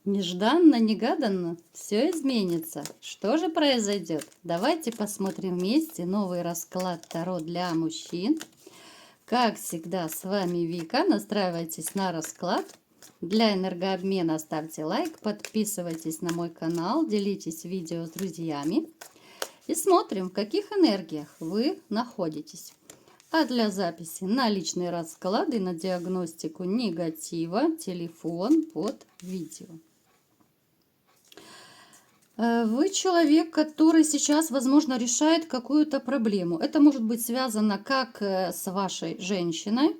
Нежданно-негаданно все изменится. Что же произойдет? Давайте посмотрим вместе новый расклад Таро для мужчин. Как всегда, с вами Вика. Настраивайтесь на расклад. Для энергообмена ставьте лайк, подписывайтесь на мой канал, делитесь видео с друзьями. И смотрим, в каких энергиях вы находитесь. А для записи на личные расклады, на диагностику негатива, телефон под видео. Вы человек, который сейчас, возможно, решает какую-то проблему. Это может быть связано как с вашей женщиной.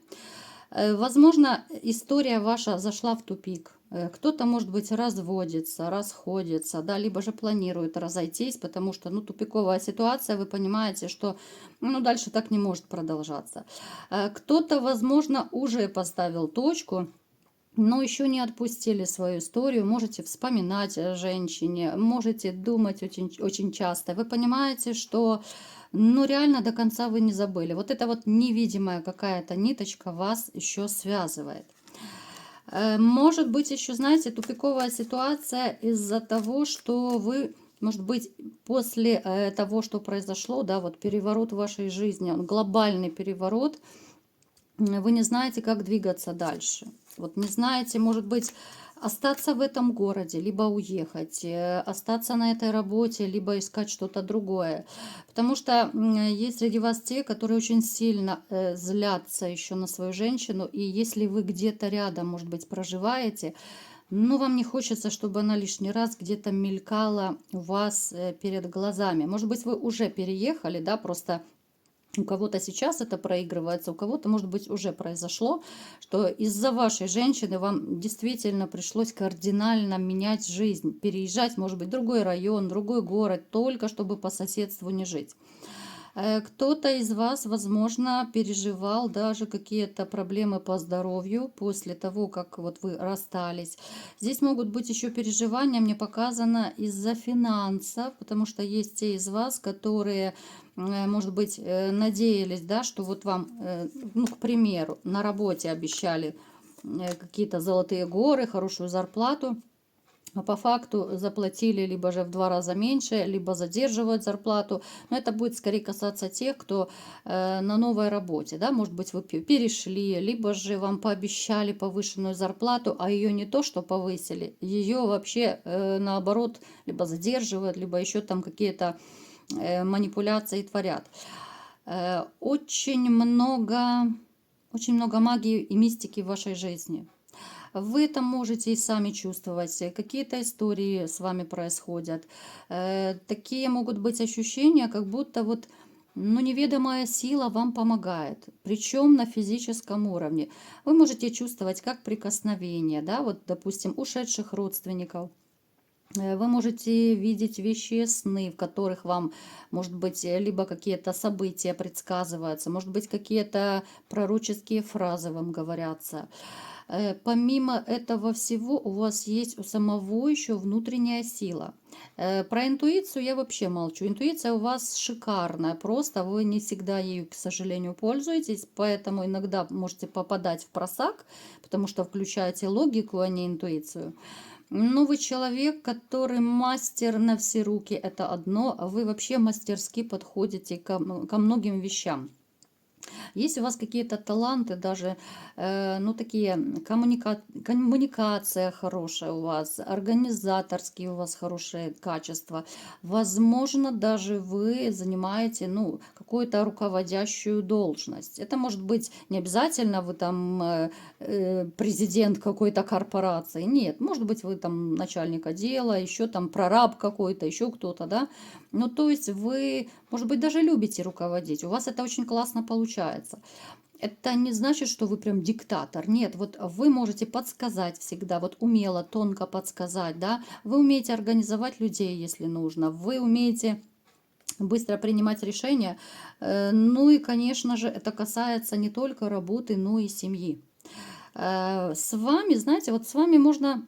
Возможно, история ваша зашла в тупик. Кто-то, может быть, разводится, расходится, да, либо же планирует разойтись, потому что, тупиковая ситуация, вы понимаете, что, дальше так не может продолжаться. Кто-то, возможно, уже поставил точку, но еще не отпустили свою историю. Можете вспоминать о женщине, можете думать очень, очень часто. Вы понимаете, что реально до конца вы не забыли. Вот эта вот невидимая какая-то ниточка вас еще связывает. Может быть еще, знаете, тупиковая ситуация из-за того, что вы, может быть, после того, что произошло, да, вот переворот в вашей жизни, глобальный переворот, вы не знаете, как двигаться дальше. Вот не знаете, может быть, остаться в этом городе, либо уехать, остаться на этой работе, либо искать что-то другое. Потому что есть среди вас те, которые очень сильно злятся еще на свою женщину. И если вы где-то рядом, может быть, проживаете, вам не хочется, чтобы она лишний раз где-то мелькала у вас перед глазами. Может быть, вы уже переехали, да, просто у кого-то сейчас это проигрывается, у кого-то, может быть, уже произошло, что из-за вашей женщины вам действительно пришлось кардинально менять жизнь, переезжать, может быть, в другой район, другой город, только чтобы по соседству не жить. Кто-то из вас, возможно, переживал даже какие-то проблемы по здоровью после того, как вот вы расстались. Здесь могут быть еще переживания, мне показано, из-за финансов, потому что есть те из вас, которые, может быть, надеялись, да, что вот вам, к примеру, на работе обещали какие-то золотые горы, хорошую зарплату. А по факту заплатили либо же в 2 раза меньше, либо задерживают зарплату. Но это будет скорее касаться тех, кто на новой работе. Да? Может быть, вы перешли, либо же вам пообещали повышенную зарплату, а ее не то, что повысили, ее вообще наоборот либо задерживают, либо еще там какие-то манипуляции творят. Очень много магии и мистики в вашей жизни. Вы это можете и сами чувствовать, какие-то истории с вами происходят. Такие могут быть ощущения, как будто вот, неведомая сила вам помогает, причем на физическом уровне. Вы можете чувствовать как прикосновение, да, вот, допустим, ушедших родственников. Вы можете видеть вещи сны, в которых вам, может быть, либо какие-то события предсказываются, может быть, какие-то пророческие фразы вам говорятся. Помимо этого всего, у вас есть у самого еще внутренняя сила. Про интуицию я вообще молчу. Интуиция у вас шикарная, просто вы не всегда ею, к сожалению, пользуетесь, поэтому иногда можете попадать в просак, потому что включаете логику, а не интуицию. Вы человек, который мастер на все руки, это одно, а вы вообще мастерски подходите ко многим вещам. Есть у вас какие-то таланты, даже, такие, коммуникация хорошая у вас, организаторские у вас хорошие качества. Возможно, даже вы занимаете, какую-то руководящую должность. Это может быть не обязательно вы там президент какой-то корпорации. Нет, может быть, вы там начальник отдела, еще там прораб какой-то, еще кто-то, да. То есть вы, может быть, даже любите руководить. У вас это очень классно получается. Это не значит, что вы прям диктатор. Нет, вот вы можете подсказать всегда, вот умело, тонко подсказать, да. Вы умеете организовать людей, если нужно. Вы умеете быстро принимать решения. И, конечно же, это касается не только работы, но и семьи. С вами, знаете, вот с вами можно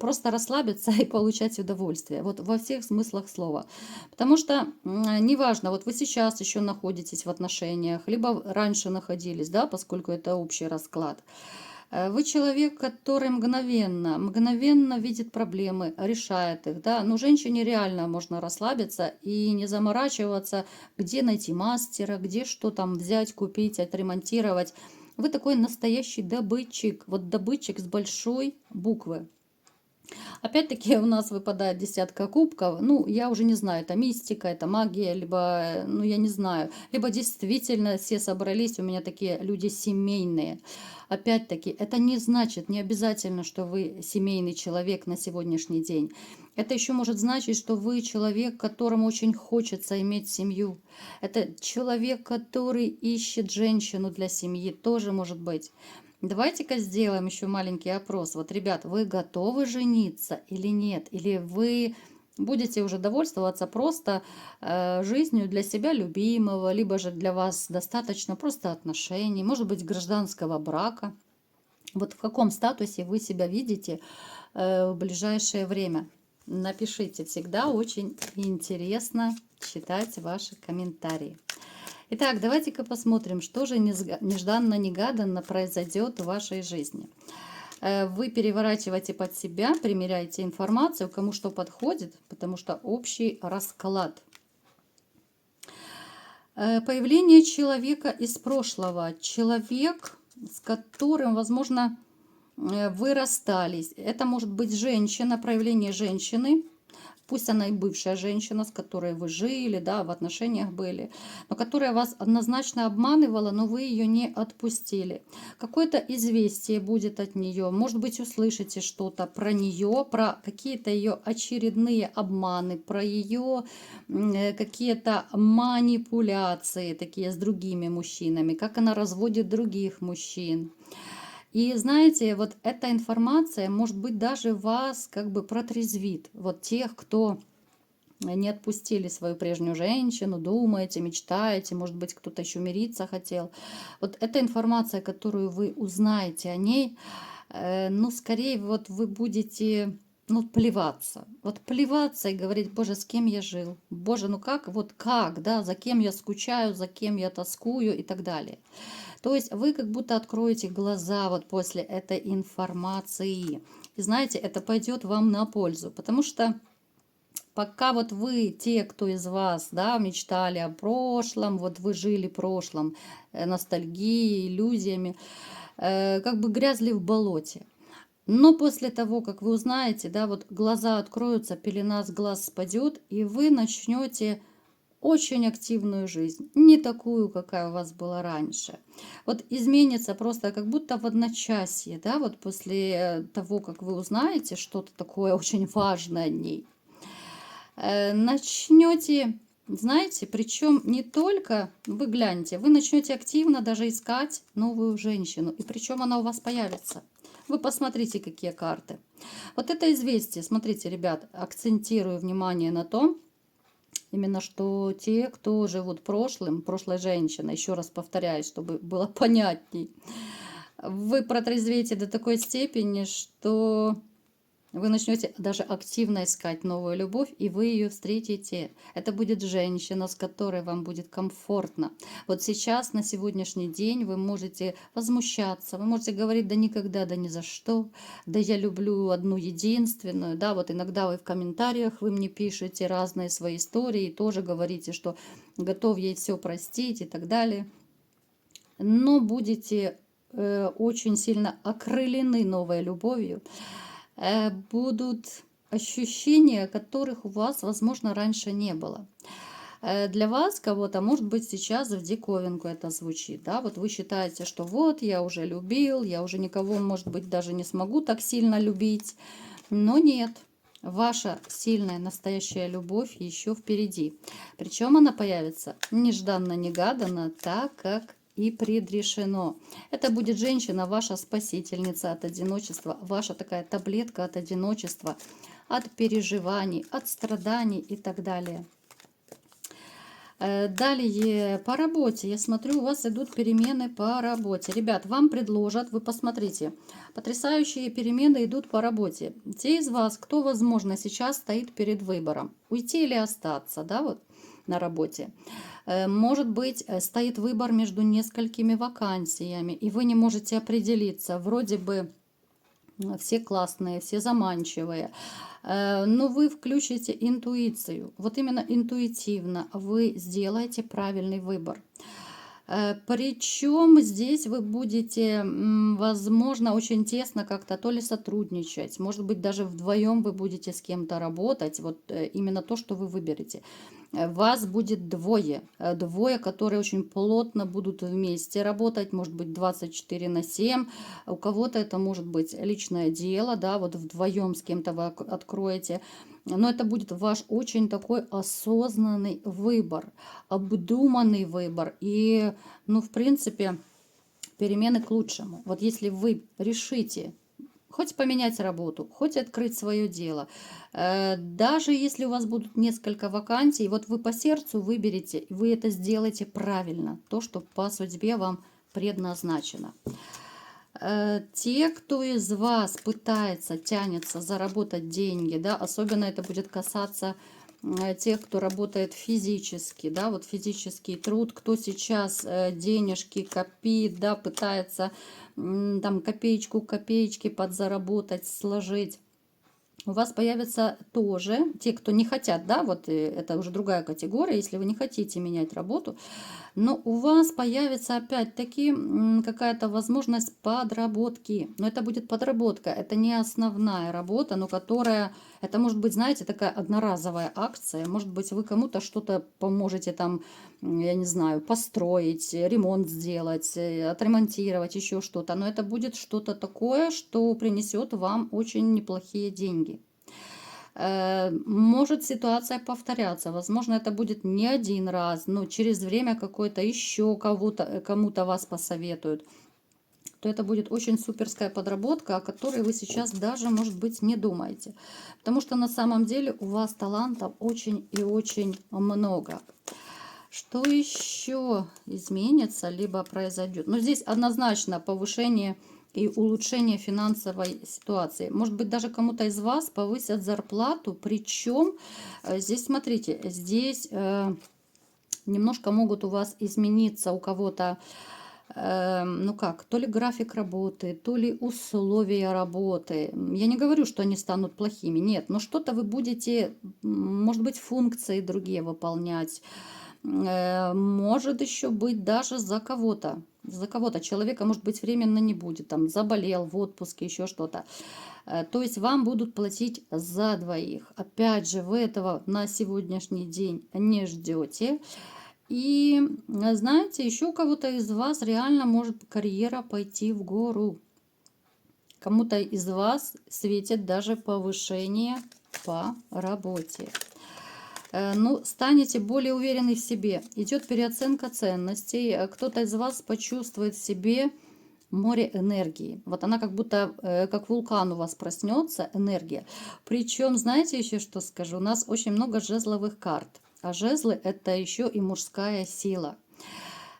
просто расслабиться и получать удовольствие. Вот во всех смыслах слова. Потому что неважно, вот вы сейчас еще находитесь в отношениях, либо раньше находились, да, поскольку это общий расклад. Вы человек, который мгновенно видит проблемы, решает их, да. Но женщине реально можно расслабиться и не заморачиваться, где найти мастера, где что там взять, купить, отремонтировать. Вы такой настоящий добытчик, вот добытчик с большой буквы. Опять-таки у нас выпадает десятка кубков. Ну, я уже не знаю, это мистика, это магия, либо, ну, я не знаю. Либо действительно все собрались, у меня такие люди семейные. Опять-таки, это не значит, не обязательно, что вы семейный человек на сегодняшний день. Это еще может значить, что вы человек, которому очень хочется иметь семью. Это человек, который ищет женщину для семьи, тоже может быть. Давайте-ка сделаем еще маленький опрос. Вот, ребят, вы готовы жениться или нет? Или вы будете уже довольствоваться просто жизнью для себя любимого, либо же для вас достаточно просто отношений, может быть, гражданского брака? Вот в каком статусе вы себя видите в ближайшее время? Напишите, всегда очень интересно читать ваши комментарии. Итак, давайте-ка посмотрим, что же нежданно-негаданно произойдет в вашей жизни. Вы переворачиваете под себя, примеряете информацию, кому что подходит, потому что общий расклад. Появление человека из прошлого. Человек, с которым, возможно, вы расстались. Это может быть женщина, проявление женщины. Пусть она и бывшая женщина, с которой вы жили, да, в отношениях были, но которая вас однозначно обманывала, но вы ее не отпустили. Какое-то известие будет от нее, может быть, услышите что-то про нее, про какие-то ее очередные обманы, про ее какие-то манипуляции такие с другими мужчинами, как она разводит других мужчин. И знаете, вот эта информация, может быть, даже вас как бы протрезвит. Вот тех, кто не отпустили свою прежнюю женщину, думаете, мечтаете, может быть, кто-то еще мириться хотел. Вот эта информация, которую вы узнаете о ней, ну, скорее вот вы будете, ну, плеваться. Вот плеваться и говорить: боже, с кем я жил? Боже, ну как, вот как, да, за кем я скучаю, за кем я тоскую и так далее. То есть вы как будто откроете глаза вот после этой информации. И знаете, это пойдет вам на пользу, потому что пока вот вы, те, кто из вас, да, мечтали о прошлом, вот вы жили прошлым, ностальгией, иллюзиями, как бы грязли в болоте. Но после того, как вы узнаете, да, вот глаза откроются, пелена с глаз спадет, и вы начнете очень активную жизнь, не такую, какая у вас была раньше. Вот изменится просто как будто в одночасье, да, вот после того, как вы узнаете что-то такое очень важное о ней. Начнете, знаете, причем не только, вы гляньте, вы начнете активно даже искать новую женщину, и причем она у вас появится. Вы посмотрите, какие карты. Вот это известие, смотрите, ребят, акцентирую внимание на том, именно что те, кто живут прошлым, прошлой женщиной, еще раз повторяюсь, чтобы было понятней, вы протрезвеете до такой степени, что вы начнете даже активно искать новую любовь, и вы ее встретите. Это будет женщина, с которой вам будет комфортно. Вот сейчас, на сегодняшний день, вы можете возмущаться, вы можете говорить: да никогда, да ни за что, да я люблю одну единственную. Да, вот иногда вы в комментариях, вы мне пишете разные свои истории, тоже говорите, что готов ей все простить и так далее. Но будете очень сильно окрылены новой любовью. Будут ощущения, которых у вас, возможно, раньше не было. Для вас, кого-то, может быть, сейчас в диковинку это звучит, да, вот вы считаете, что вот, я уже любил, я уже никого, может быть, даже не смогу так сильно любить, но нет. Ваша сильная настоящая любовь еще впереди. Причем она появится нежданно-негаданно, так как и предрешено. Это будет женщина, ваша спасительница от одиночества, ваша такая таблетка от одиночества, от переживаний, от страданий и так далее. Далее по работе. Я смотрю, у вас идут перемены по работе. Ребят, вам предложат, вы посмотрите, потрясающие перемены идут по работе. Те из вас, кто, возможно, сейчас стоит перед выбором, уйти или остаться, да, вот. на работе. Может быть, стоит выбор между несколькими вакансиями, и вы не можете определиться. Вроде бы все классные, все заманчивые, но вы включите интуицию. Вот именно интуитивно вы сделаете правильный выбор. Причем здесь вы будете, возможно, очень тесно как-то то ли сотрудничать, может быть, даже вдвоем вы будете с кем-то работать, вот именно то, что вы выберете. Вас будет двое, которые очень плотно будут вместе работать, может быть, 24/7. У кого-то это может быть личное дело, да, вот вдвоем с кем-то вы откроете. Но это будет ваш очень такой осознанный выбор, обдуманный выбор. И, ну, в принципе, перемены к лучшему. Вот если вы решите хоть поменять работу, хоть открыть свое дело, даже если у вас будут несколько вакансий, вот вы по сердцу выберете, вы это сделаете правильно, то, что по судьбе вам предназначено. Те, кто из вас пытается, тянется заработать деньги, да, особенно это будет касаться тех, кто работает физически, да, вот физический труд, кто сейчас денежки копит, да, пытается там копеечку копеечки подзаработать, сложить. У вас появятся тоже те, кто не хотят, да, вот это уже другая категория, если вы не хотите менять работу, но у вас появится опять-таки какая-то возможность подработки. Но это будет подработка, это не основная работа, но которая, это может быть, знаете, такая одноразовая акция. Может быть, вы кому-то что-то поможете там, я не знаю, построить, ремонт сделать, отремонтировать, еще что-то. Но это будет что-то такое, что принесет вам очень неплохие деньги. Может ситуация повторяться, возможно, это будет не один раз, но через время какое-то еще кому-то вас посоветуют, то это будет очень суперская подработка, о которой вы сейчас даже, может быть, не думаете. Потому что на самом деле у вас талантов очень и очень много. Что еще изменится, либо произойдет? Но здесь однозначно повышение и улучшение финансовой ситуации. Может быть, даже кому-то из вас повысят зарплату. Причем здесь, смотрите, здесь немножко могут у вас измениться у кого-то, ну как, то ли график работы, то ли условия работы. Я не говорю, что они станут плохими, нет, но что-то вы будете, может быть, функции другие выполнять. Может еще быть даже за кого-то. За кого-то человека, может быть, временно не будет, там заболел в отпуске, еще что-то. То есть вам будут платить за двоих. Опять же, вы этого на сегодняшний день не ждете. И знаете, еще у кого-то из вас реально может карьера пойти в гору. Кому-то из вас светит даже повышение по работе. Ну, станете более уверены в себе. Идет переоценка ценностей. Кто-то из вас почувствует в себе море энергии. Вот она как будто, как вулкан у вас проснется, энергия. Причем, знаете еще что скажу? У нас очень много жезловых карт. А жезлы это еще и мужская сила.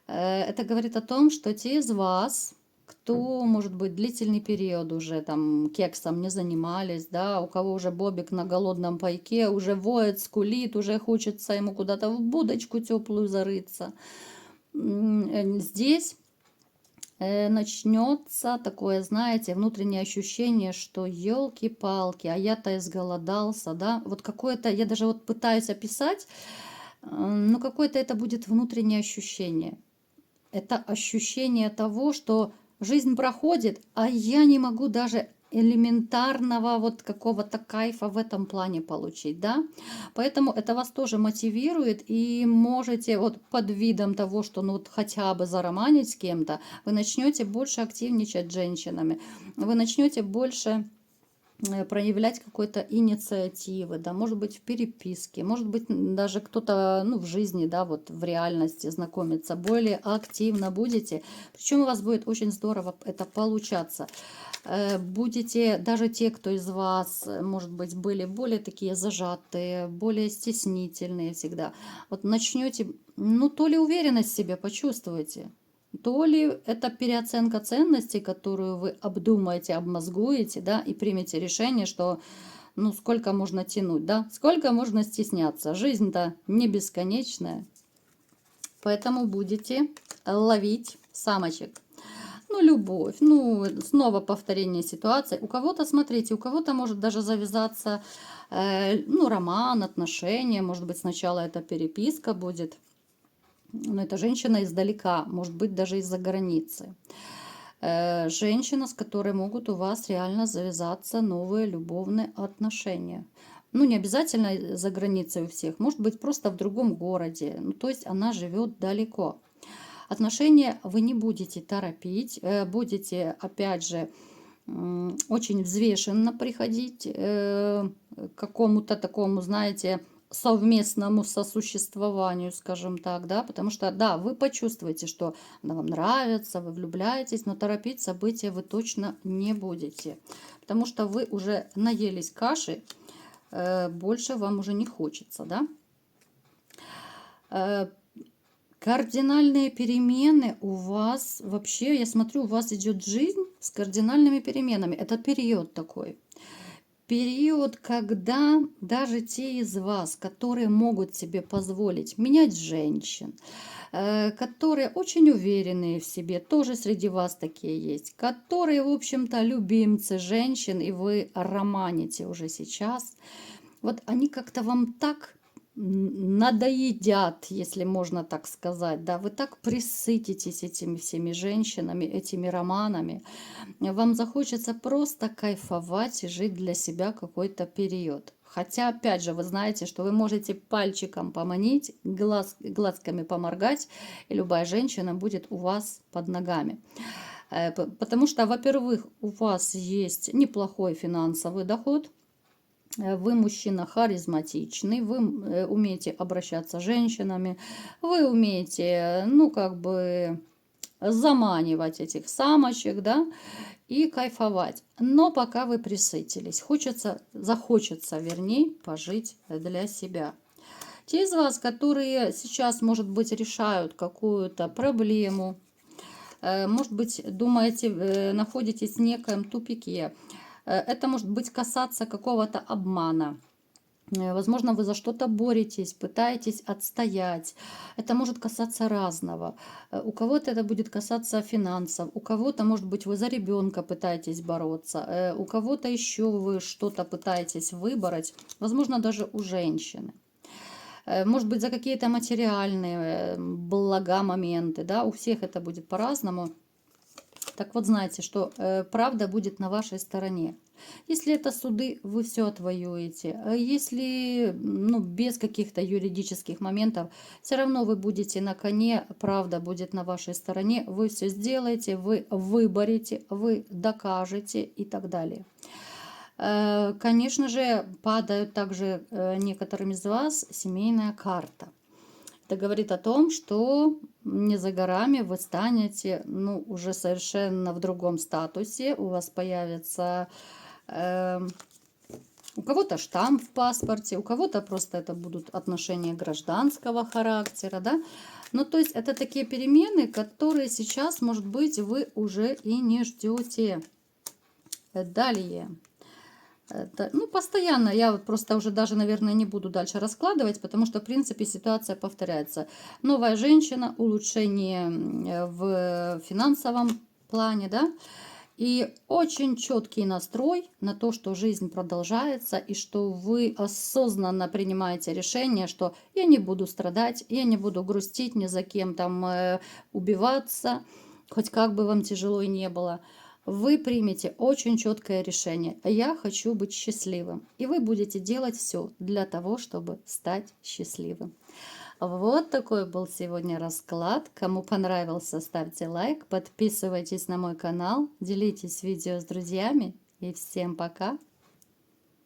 Это говорит о том, что те из вас, кто, может быть, длительный период уже там кексом не занимались, да, у кого уже бобик на голодном пайке, уже воет, скулит, уже хочется ему куда-то в будочку теплую зарыться. Здесь начнется такое, знаете, внутреннее ощущение, что елки-палки, а я-то изголодался, да, вот какое-то, я даже вот пытаюсь описать, но какое-то это будет внутреннее ощущение. Это ощущение того, что жизнь проходит, а я не могу даже элементарного вот какого-то кайфа в этом плане получить, да. Поэтому это вас тоже мотивирует, и можете вот под видом того, что ну вот хотя бы зароманить с кем-то, вы начнете больше активничать с женщинами, вы начнете больше проявлять какой-то инициативы, да, может быть, в переписке, может быть, даже кто-то, ну, в жизни, да, вот в реальности знакомиться, более активно будете, причем у вас будет очень здорово это получаться. Будете, даже те, кто из вас, может быть, были более такие зажатые, более стеснительные всегда, вот начнете, ну, то ли уверенность в себе почувствуете, то ли это переоценка ценностей, которую вы обдумаете, обмозгуете, да, и примете решение, что Ну, сколько можно тянуть, да? Сколько можно стесняться? Жизнь-то не бесконечная. Поэтому будете ловить самочек. Ну, любовь, ну, снова повторение ситуации. У кого-то, смотрите, у кого-то может даже завязаться, ну, роман, отношения. Может быть, сначала это переписка будет. Но это женщина издалека, может быть, даже из-за границы. Женщина, с которой могут у вас реально завязаться новые любовные отношения. Ну, не обязательно за границей у всех, может быть, просто в другом городе. Ну, то есть она живет далеко. Отношения вы не будете торопить, будете, опять же, очень взвешенно приходить к какому-то такому, знаете, совместному сосуществованию, скажем так, да, потому что, да, вы почувствуете, что она вам нравится, вы влюбляетесь, но торопить события вы точно не будете, потому что вы уже наелись каши, больше вам уже не хочется, да. Кардинальные перемены у вас, вообще, я смотрю, у вас идет жизнь с кардинальными переменами. Это период такой. Период, когда даже те из вас, которые могут себе позволить менять женщин, которые очень уверенные в себе, тоже среди вас такие есть, которые, в общем-то, любимцы женщин, и вы романите уже сейчас, вот они как-то вам так надоедят, если можно так сказать, да, вы так присытитесь этими всеми женщинами, этими романами, вам захочется просто кайфовать и жить для себя какой-то период. Хотя, опять же, вы знаете, что вы можете пальчиком поманить, глазками поморгать, и любая женщина будет у вас под ногами. Потому что, во-первых, у вас есть неплохой финансовый доход, вы мужчина харизматичный, вы умеете обращаться с женщинами, вы умеете, ну, как бы заманивать этих самочек, да, и кайфовать. Но пока вы присытились, захочется, вернее, пожить для себя. Те из вас, которые сейчас, может быть, решают какую-то проблему, может быть, думаете, находитесь в некоем тупике, это может быть касаться какого-то обмана. Возможно, вы за что-то боретесь, пытаетесь отстоять. Это может касаться разного. У кого-то это будет касаться финансов, у кого-то, может быть, вы за ребенка пытаетесь бороться, у кого-то еще вы что-то пытаетесь выбороть, возможно, даже у женщины. Может быть, за какие-то материальные блага, моменты, да, у всех это будет по-разному. Так вот, знайте, что правда будет на вашей стороне. Если это суды, вы все отвоюете. А если ну, без каких-то юридических моментов, все равно вы будете на коне, правда будет на вашей стороне, вы все сделаете, вы выборете, вы докажете и так далее. Конечно же, падают также некоторым из вас семейная карта. Это говорит о том, что не за горами вы станете, ну, уже совершенно в другом статусе. У вас появится у кого-то штамп в паспорте, у кого-то просто это будут отношения гражданского характера, да. Ну, то есть это такие перемены, которые сейчас, может быть, вы уже и не ждете. Далее. Это, ну, постоянно, я вот просто уже даже, наверное, не буду дальше раскладывать, потому что, в принципе, ситуация повторяется. Новая женщина, улучшение в финансовом плане, да, и очень четкий настрой на то, что жизнь продолжается, и что вы осознанно принимаете решение, что я не буду страдать, я не буду грустить, ни за кем там убиваться, хоть как бы вам тяжело и не было. Вы примете очень четкое решение. Я хочу быть счастливым. И вы будете делать все для того, чтобы стать счастливым. Вот такой был сегодня расклад. Кому понравился, ставьте лайк, подписывайтесь на мой канал, делитесь видео с друзьями. И всем пока!